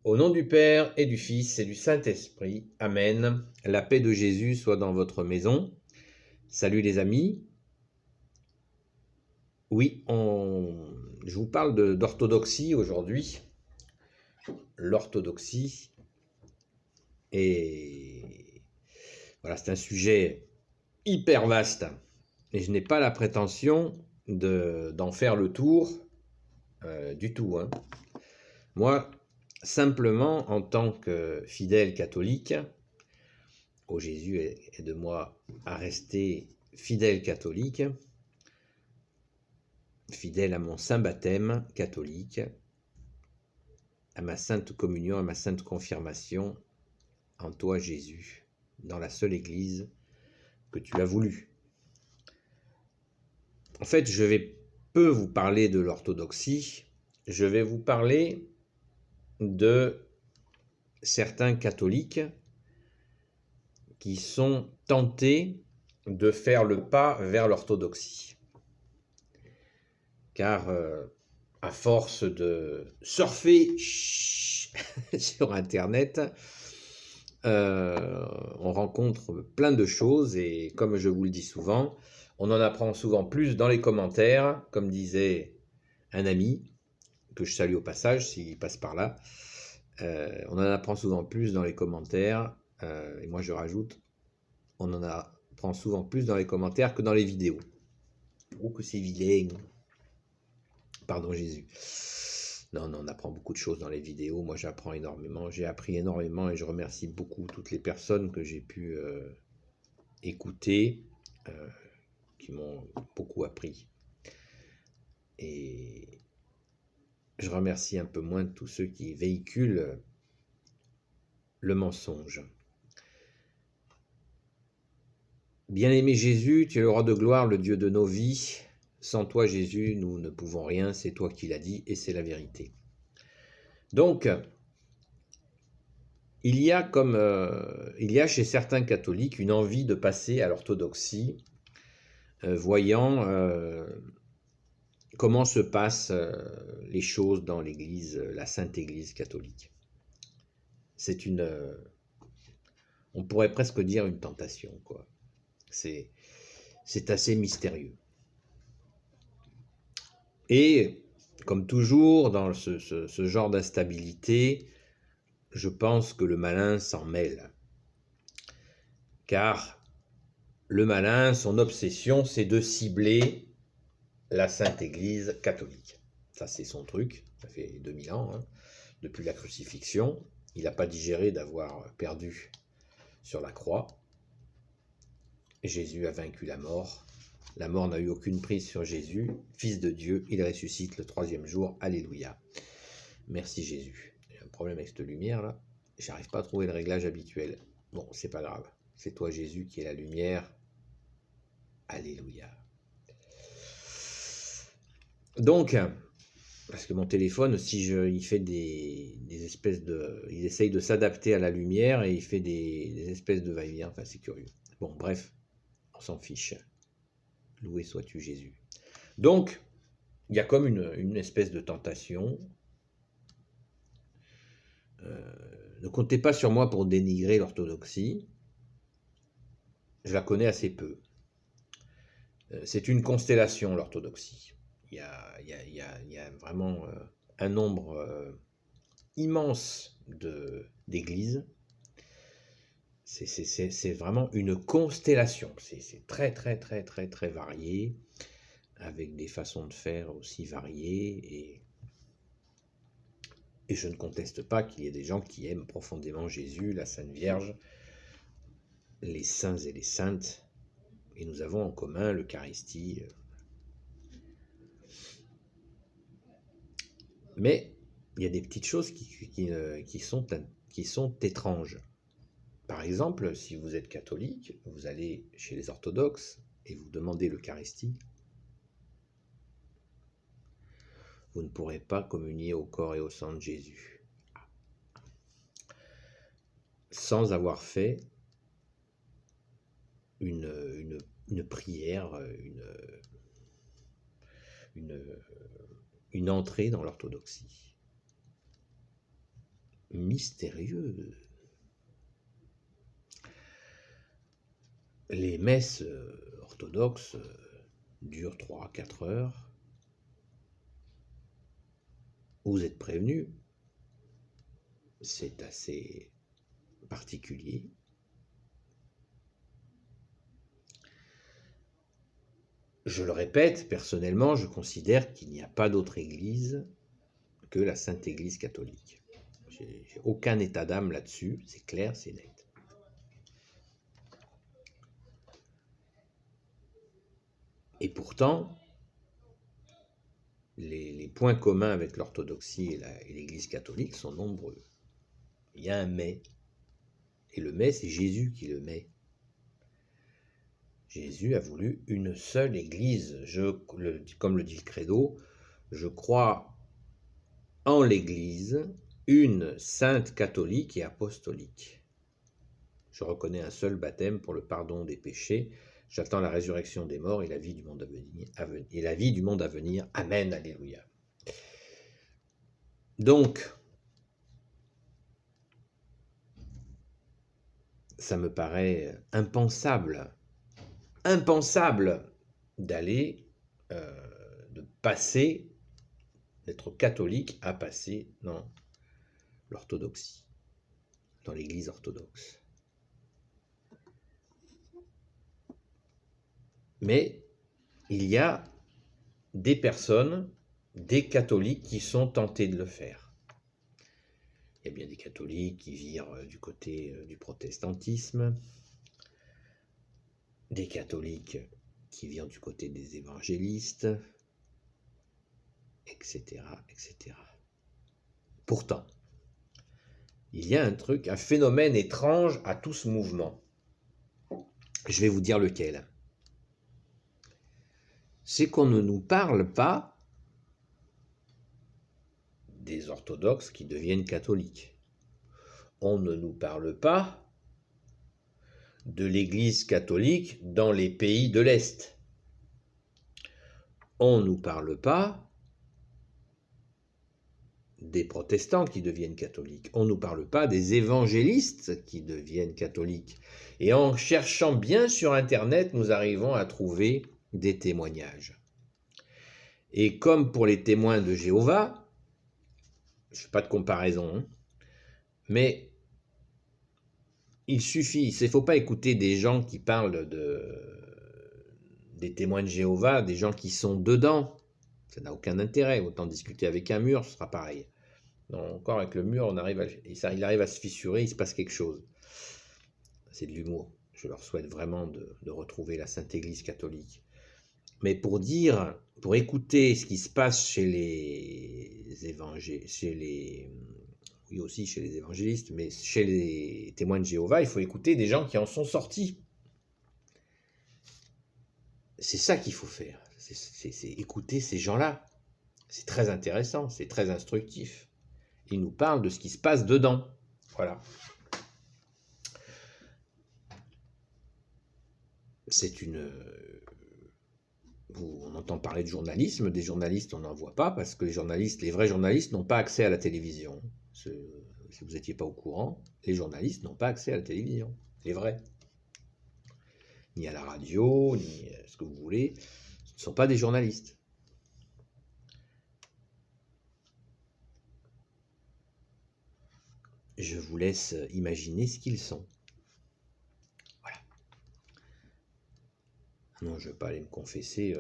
Au nom du Père et du Fils et du Saint-Esprit. Amen. La paix de Jésus soit dans votre maison. Salut les amis. Oui, je vous parle d'orthodoxie aujourd'hui. L'orthodoxie. Et voilà, c'est un sujet hyper vaste. Et je n'ai pas la prétention d'en faire le tour du tout. Moi, simplement, en tant que fidèle catholique, Jésus est de moi à rester fidèle catholique, fidèle à mon saint baptême catholique, à ma sainte communion, à ma sainte confirmation en toi Jésus, dans la seule Église que tu as voulu. En fait, je vais peu vous parler de l'orthodoxie, je vais vous parler de certains catholiques qui sont tentés de faire le pas vers l'orthodoxie. Car à force de surfer sur Internet, on rencontre plein de choses et comme je vous le dis souvent, on en apprend souvent plus dans les commentaires, comme disait un ami, que je salue au passage s'il passe par là. On en apprend souvent plus dans les commentaires, et moi je rajoute, on en apprend souvent plus dans les commentaires que dans les vidéos. Oh que c'est vilain. Pardon Jésus. Non, on apprend beaucoup de choses dans les vidéos. Moi, j'apprends énormément. J'ai appris énormément et je remercie beaucoup toutes les personnes que j'ai pu écouter, qui m'ont beaucoup appris. Et je remercie un peu moins tous ceux qui véhiculent le mensonge. Bien-aimé Jésus, tu es le roi de gloire, le Dieu de nos vies. Sans toi, Jésus, nous ne pouvons rien. C'est toi qui l'as dit et c'est la vérité. Donc, il y a chez certains catholiques une envie de passer à l'orthodoxie, voyant comment se passent les choses dans l'Église, la Sainte Église catholique. C'est on pourrait presque dire une tentation, quoi. C'est assez mystérieux. Et comme toujours dans ce genre d'instabilité, je pense que le malin s'en mêle. Car le malin, son obsession, c'est de cibler la Sainte Église catholique. Ça, c'est son truc. Ça fait 2000 ans, depuis la crucifixion. Il n'a pas digéré d'avoir perdu sur la croix. Jésus a vaincu la mort. La mort n'a eu aucune prise sur Jésus. Fils de Dieu, il ressuscite le 3e jour. Alléluia. Merci Jésus. J'ai un problème avec cette lumière là. J'arrive pas à trouver le réglage habituel. Bon, c'est pas grave. C'est toi Jésus qui est la lumière. Alléluia. Donc, parce que mon téléphone, si il fait des espèces il essaye de s'adapter à la lumière et il fait des espèces de va-et-vient. Enfin, c'est curieux. Bon, bref, on s'en fiche. Loué sois-tu Jésus. Donc, il y a comme une espèce de tentation. Ne comptez pas sur moi pour dénigrer l'orthodoxie. Je la connais assez peu. C'est une constellation, l'orthodoxie. Il y a vraiment un nombre immense d'églises. C'est vraiment une constellation. C'est très, très, très, très, très varié, avec des façons de faire aussi variées. Et je ne conteste pas qu'il y ait des gens qui aiment profondément Jésus, la Sainte Vierge, les saints et les saintes. Et nous avons en commun l'Eucharistie. Mais il y a des petites choses qui sont étranges. Par exemple, si vous êtes catholique, vous allez chez les orthodoxes et vous demandez l'Eucharistie, vous ne pourrez pas communier au corps et au sang de Jésus sans avoir fait une prière, une entrée dans l'orthodoxie. mystérieux. Les messes orthodoxes durent 3-4 heures. Vous êtes prévenus, c'est assez particulier. Je le répète, personnellement, je considère qu'il n'y a pas d'autre église que la Sainte Église catholique. J'ai aucun état d'âme là-dessus, c'est clair, c'est net. Et pourtant, les points communs avec l'orthodoxie et l'Église catholique sont nombreux. Il y a un mais. Et le mais, c'est Jésus qui le met. Jésus a voulu une seule Église. Comme le dit le Credo, je crois en l'Église, une sainte catholique et apostolique. Je reconnais un seul baptême pour le pardon des péchés. J'attends la résurrection des morts et la vie du monde à venir. Amen, alléluia. Donc, ça me paraît impensable d'aller, de passer, d'être catholique à passer dans l'orthodoxie, dans l'Église orthodoxe. Mais il y a des personnes, des catholiques qui sont tentés de le faire. Il y a bien des catholiques qui virent du côté du protestantisme, des catholiques qui virent du côté des évangélistes, etc., etc. Pourtant, il y a un phénomène étrange à tout ce mouvement. Je vais vous dire lequel. C'est qu'on ne nous parle pas des orthodoxes qui deviennent catholiques. On ne nous parle pas de l'Église catholique dans les pays de l'Est. On ne nous parle pas des protestants qui deviennent catholiques. On ne nous parle pas des évangélistes qui deviennent catholiques. Et en cherchant bien sur Internet, nous arrivons à trouver des témoignages. Et comme pour les témoins de Jéhovah, je ne fais pas de comparaison, mais il suffit, il ne faut pas écouter des gens qui parlent des témoins de Jéhovah, des gens qui sont dedans. Ça n'a aucun intérêt, autant discuter avec un mur, ce sera pareil. Non, encore avec le mur, il arrive à se fissurer, il se passe quelque chose. C'est de l'humour. Je leur souhaite vraiment de retrouver la Sainte Église catholique. Mais pour écouter ce qui se passe chez les évangélistes, mais chez les témoins de Jéhovah, il faut écouter des gens qui en sont sortis. C'est ça qu'il faut faire, c'est écouter ces gens-là. C'est très intéressant, c'est très instructif. Ils nous parlent de ce qui se passe dedans. Voilà. On entend parler de journalisme, des journalistes on n'en voit pas parce que les vrais journalistes n'ont pas accès à la télévision. Si vous n'étiez pas au courant, les journalistes n'ont pas accès à la télévision, les vrais. Ni à la radio, ni à ce que vous voulez. Ce ne sont pas des journalistes. Je vous laisse imaginer ce qu'ils sont. Voilà. Non, je ne vais pas aller me confesser.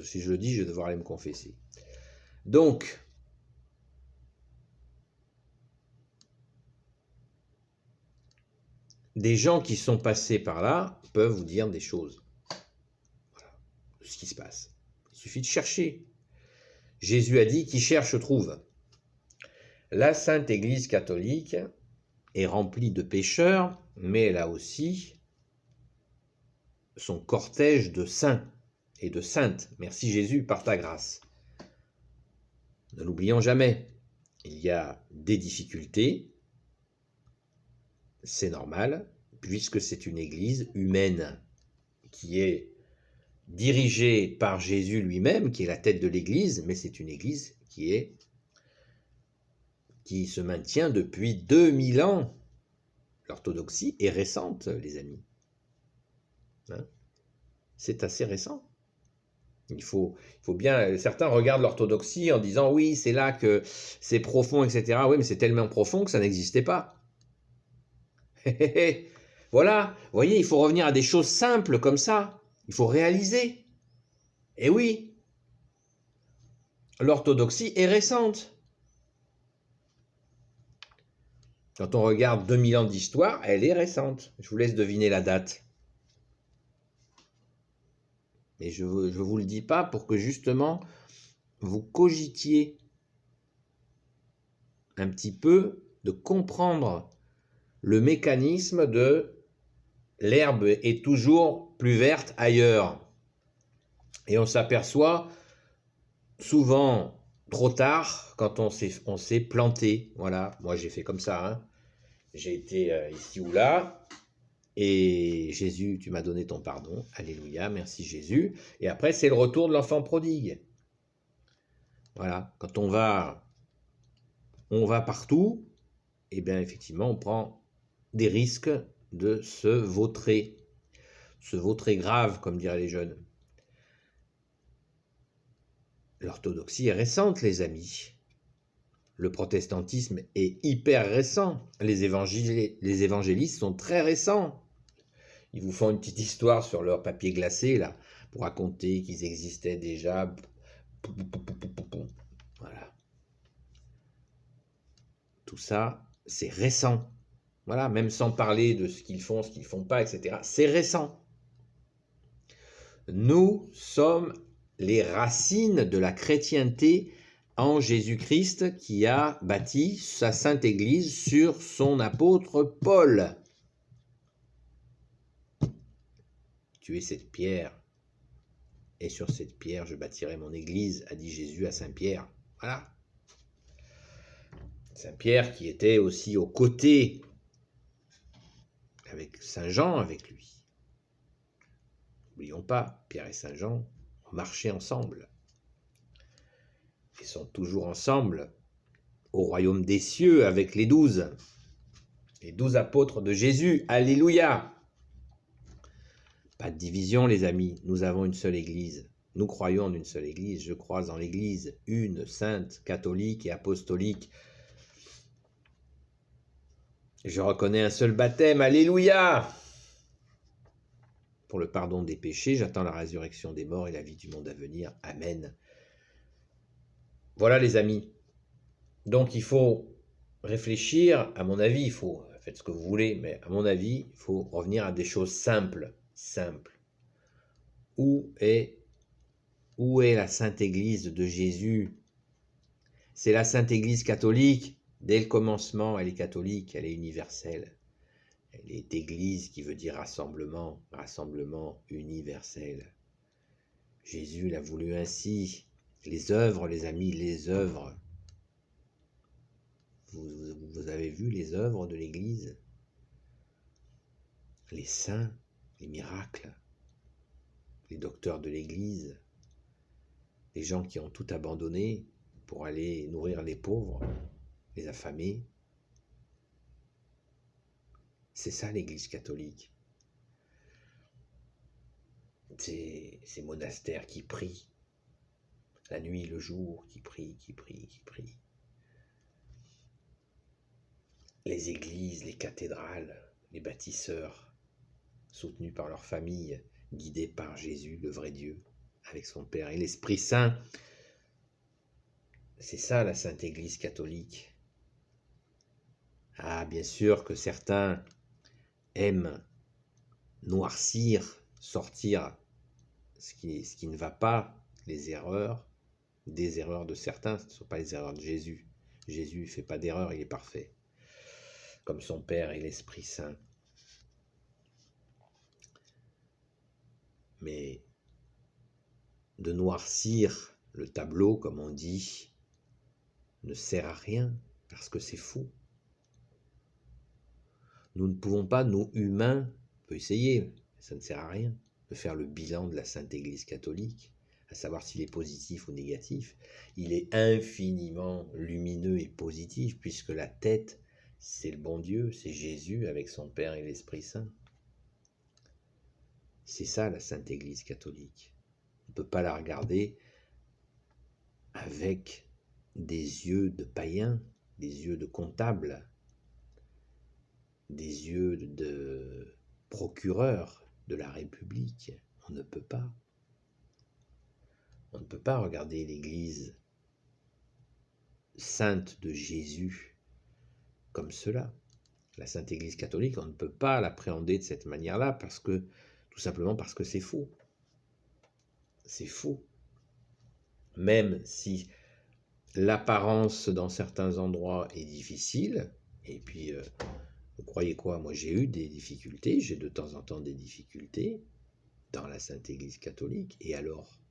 Si je le dis, je vais devoir aller me confesser. Donc, des gens qui sont passés par là peuvent vous dire des choses. Voilà, de ce qui se passe. Il suffit de chercher. Jésus a dit, qui cherche trouve. La Sainte Église catholique est remplie de pécheurs, mais elle a aussi son cortège de saints et de saintes. Merci Jésus par ta grâce. Ne l'oublions jamais. Il y a des difficultés, c'est normal, puisque c'est une église humaine qui est dirigée par Jésus lui-même, qui est la tête de l'église, mais c'est une église qui est qui se maintient depuis 2000 ans. L'orthodoxie est récente, les amis. Hein? C'est assez récent. Il faut bien... Certains regardent l'orthodoxie en disant « Oui, c'est là que c'est profond, etc. » Oui, mais c'est tellement profond que ça n'existait pas. Voilà, vous voyez, il faut revenir à des choses simples comme ça. Il faut réaliser. Et oui, l'orthodoxie est récente. Quand on regarde 2000 ans d'histoire, elle est récente. Je vous laisse deviner la date. Mais je ne vous le dis pas pour que justement vous cogitiez un petit peu de comprendre le mécanisme de l'herbe est toujours plus verte ailleurs. Et on s'aperçoit souvent trop tard quand on s'est planté. Voilà, moi j'ai fait comme ça. Hein. J'ai été ici ou là. Et Jésus, tu m'as donné ton pardon. Alléluia, merci Jésus. Et après, c'est le retour de l'enfant prodigue. Voilà, quand on va partout, et bien effectivement, on prend des risques de se vautrer grave, comme diraient les jeunes. L'orthodoxie est récente, les amis. Le protestantisme est hyper récent. Les évangélistes sont très récents. Ils vous font une petite histoire sur leur papier glacé, là, pour raconter qu'ils existaient déjà. Voilà. Tout ça, c'est récent. Voilà, même sans parler de ce qu'ils font, ce qu'ils ne font pas, etc. C'est récent. Nous sommes les racines de la chrétienté en Jésus-Christ qui a bâti sa sainte Église sur son apôtre Paul. Tu es cette pierre, et sur cette pierre je bâtirai mon Église, a dit Jésus à Saint Pierre. Voilà. Saint Pierre qui était aussi aux côtés avec Saint Jean avec lui. N'oublions pas, Pierre et Saint Jean ont marché ensemble. Ils sont toujours ensemble au royaume des cieux avec les 12 apôtres de Jésus. Alléluia! Pas de division, les amis. Nous avons une seule Église. Nous croyons en une seule Église. Je crois en l'Église, une, sainte, catholique et apostolique. Je reconnais un seul baptême. Alléluia! Pour le pardon des péchés, j'attends la résurrection des morts et la vie du monde à venir. Amen. Voilà, les amis. Donc, il faut réfléchir, à mon avis, faites ce que vous voulez, mais à mon avis, il faut revenir à des choses simples. Où est la Sainte Église de Jésus? C'est la Sainte Église catholique. Dès le commencement, elle est catholique, elle est universelle. Elle est Église qui veut dire rassemblement universel. Jésus l'a voulu ainsi. Les œuvres, les amis, les œuvres. Vous avez vu les œuvres de l'Église? Les saints, les miracles, les docteurs de l'Église, les gens qui ont tout abandonné pour aller nourrir les pauvres, les affamés. C'est ça l'Église catholique. Ces monastères qui prient, la nuit, le jour, qui prient. Les églises, les cathédrales, les bâtisseurs, soutenus par leur famille, guidés par Jésus, le vrai Dieu, avec son Père et l'Esprit Saint. C'est ça la Sainte Église catholique. Ah, bien sûr que certains aiment noircir, sortir ce qui ne va pas, des erreurs de certains, ce ne sont pas les erreurs de Jésus. Jésus ne fait pas d'erreur, il est parfait, comme son Père et l'Esprit Saint. Mais de noircir le tableau, comme on dit, ne sert à rien, parce que c'est faux. Nous ne pouvons pas, nous humains, on peut essayer, mais ça ne sert à rien, de faire le bilan de la Sainte Église catholique. à savoir s'il est positif ou négatif. Il est infiniment lumineux et positif, puisque la tête, c'est le bon Dieu, c'est Jésus avec son Père et l'Esprit Saint. C'est ça la Sainte Église catholique. On ne peut pas la regarder avec des yeux de païens, des yeux de comptables, des yeux de procureurs de la République. On ne peut pas. On ne peut pas regarder l'Église sainte de Jésus comme cela. La Sainte Église catholique, on ne peut pas l'appréhender de cette manière-là, tout simplement parce que c'est faux. C'est faux. Même si l'apparence dans certains endroits est difficile, et puis, vous croyez quoi? Moi, j'ai eu des difficultés, j'ai de temps en temps des difficultés dans la Sainte Église catholique, et alors?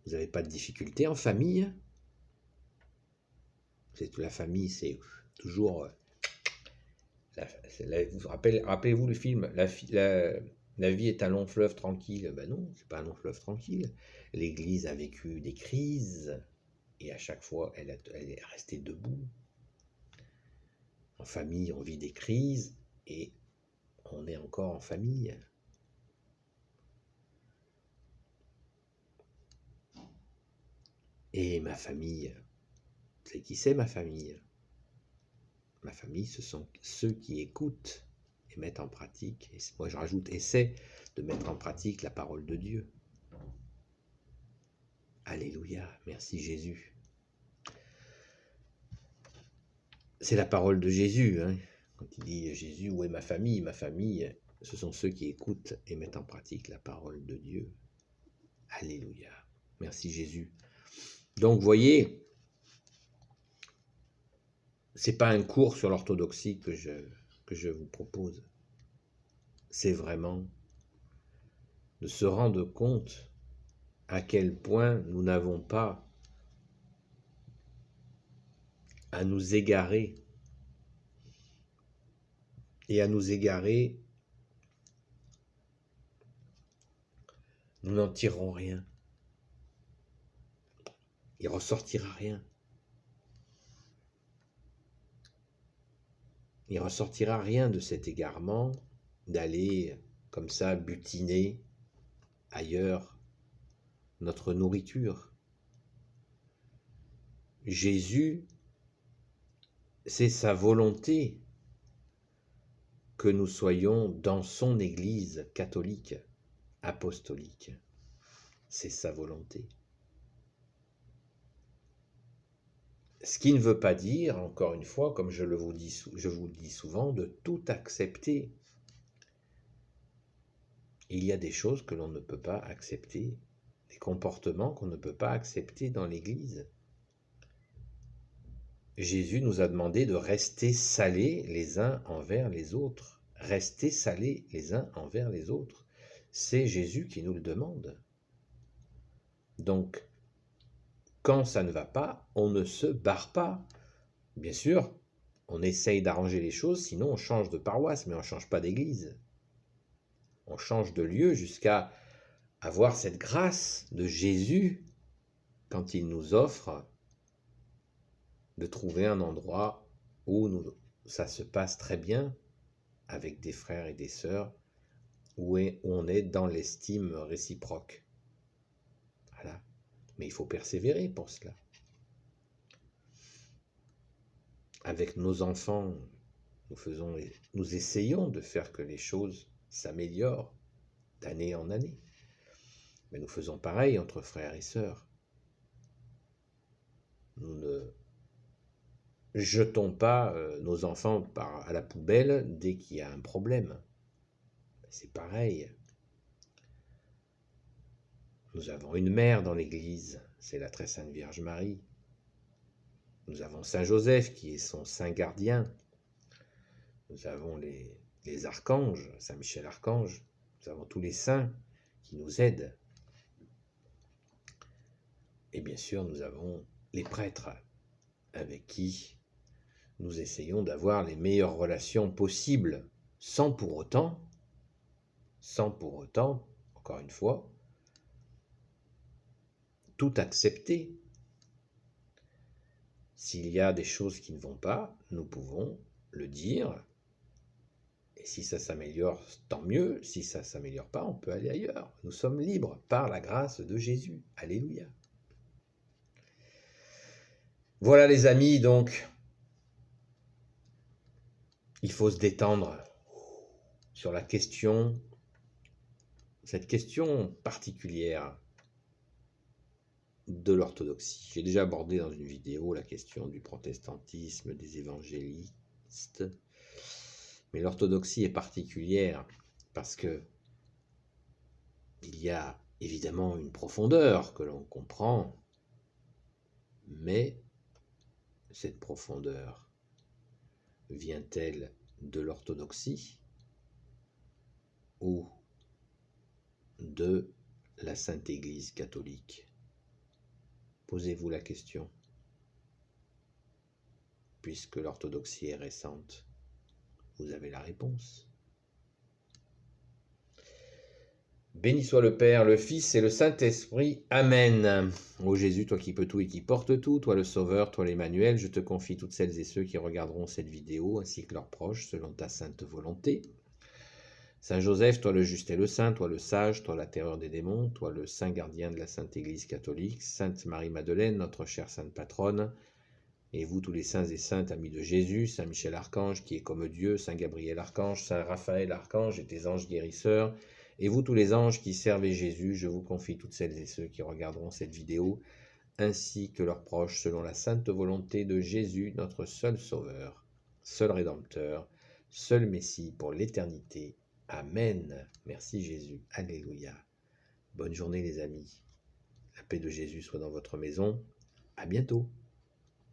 Vous n'avez pas de difficultés en famille? La famille, c'est toujours... Rappelez-vous le film, la vie est un long fleuve tranquille. Ben non, c'est pas un long fleuve tranquille. L'Église a vécu des crises et à chaque fois, elle est restée debout. En famille, on vit des crises et on est encore en famille. Et ma famille, c'est qui c'est ma famille? Ma famille, ce sont ceux qui écoutent et mettent en pratique, et moi je rajoute, essaient de mettre en pratique la parole de Dieu. Alléluia, merci Jésus. C'est la parole de Jésus, hein. Quand il dit Jésus, où est ma famille? Ma famille, ce sont ceux qui écoutent et mettent en pratique la parole de Dieu. Alléluia, merci Jésus. Donc, voyez, c'est pas un cours sur l'orthodoxie que je vous propose. C'est vraiment de se rendre compte à quel point nous n'avons pas à nous égarer. Et à nous égarer, nous n'en tirerons rien. Il ne ressortira rien. Il ne ressortira rien de cet égarement, d'aller comme ça butiner ailleurs notre nourriture. Jésus, c'est sa volonté que nous soyons dans son Église catholique, apostolique. C'est sa volonté. Ce qui ne veut pas dire, encore une fois, comme je vous le dis souvent, de tout accepter. Il y a des choses que l'on ne peut pas accepter, des comportements qu'on ne peut pas accepter dans l'Église. Jésus nous a demandé de rester salés les uns envers les autres. Rester salés les uns envers les autres. C'est Jésus qui nous le demande. Donc, quand ça ne va pas, on ne se barre pas. Bien sûr, on essaye d'arranger les choses, sinon on change de paroisse, mais on ne change pas d'église. On change de lieu jusqu'à avoir cette grâce de Jésus quand il nous offre de trouver un endroit où ça se passe très bien avec des frères et des sœurs, où on est dans l'estime réciproque. Voilà. Mais il faut persévérer pour cela. Avec nos enfants, nous essayons de faire que les choses s'améliorent d'année en année. Mais nous faisons pareil entre frères et sœurs. Nous ne jetons pas nos enfants à la poubelle dès qu'il y a un problème. C'est pareil. Nous avons une mère dans l'Église, c'est la très sainte Vierge Marie. Nous avons Saint Joseph qui est son saint gardien. Nous avons les archanges, Saint Michel Archange. Nous avons tous les saints qui nous aident. Et bien sûr, nous avons les prêtres avec qui nous essayons d'avoir les meilleures relations possibles, sans pour autant, encore une fois, tout accepter. S'il y a des choses qui ne vont pas, nous pouvons le dire. Et si ça s'améliore, tant mieux. Si ça ne s'améliore pas, on peut aller ailleurs. Nous sommes libres par la grâce de Jésus. Alléluia. Voilà les amis, donc, il faut se détendre sur la question, cette question particulière de l'orthodoxie. J'ai déjà abordé dans une vidéo la question du protestantisme, des évangélistes, mais l'orthodoxie est particulière parce que il y a évidemment une profondeur que l'on comprend, mais cette profondeur vient-elle de l'orthodoxie ou de la Sainte Église catholique? Posez-vous la question, puisque l'orthodoxie est récente. Vous avez la réponse. Béni soit le Père, le Fils et le Saint-Esprit. Amen. Ô Jésus, toi qui peux tout et qui portes tout, toi le Sauveur, toi l'Emmanuel, je te confie toutes celles et ceux qui regarderont cette vidéo, ainsi que leurs proches, selon ta sainte volonté. Saint Joseph, toi le juste et le saint, toi le sage, toi la terreur des démons, toi le saint gardien de la Sainte Église catholique, Sainte Marie-Madeleine, notre chère sainte patronne, et vous tous les saints et saintes amis de Jésus, Saint Michel Archange qui est comme Dieu, Saint Gabriel Archange, Saint Raphaël Archange et tes anges guérisseurs, et vous tous les anges qui servez Jésus, je vous confie toutes celles et ceux qui regarderont cette vidéo, ainsi que leurs proches, selon la sainte volonté de Jésus, notre seul Sauveur, seul Rédempteur, seul Messie pour l'éternité. Amen. Merci Jésus. Alléluia. Bonne journée les amis. La paix de Jésus soit dans votre maison. À bientôt.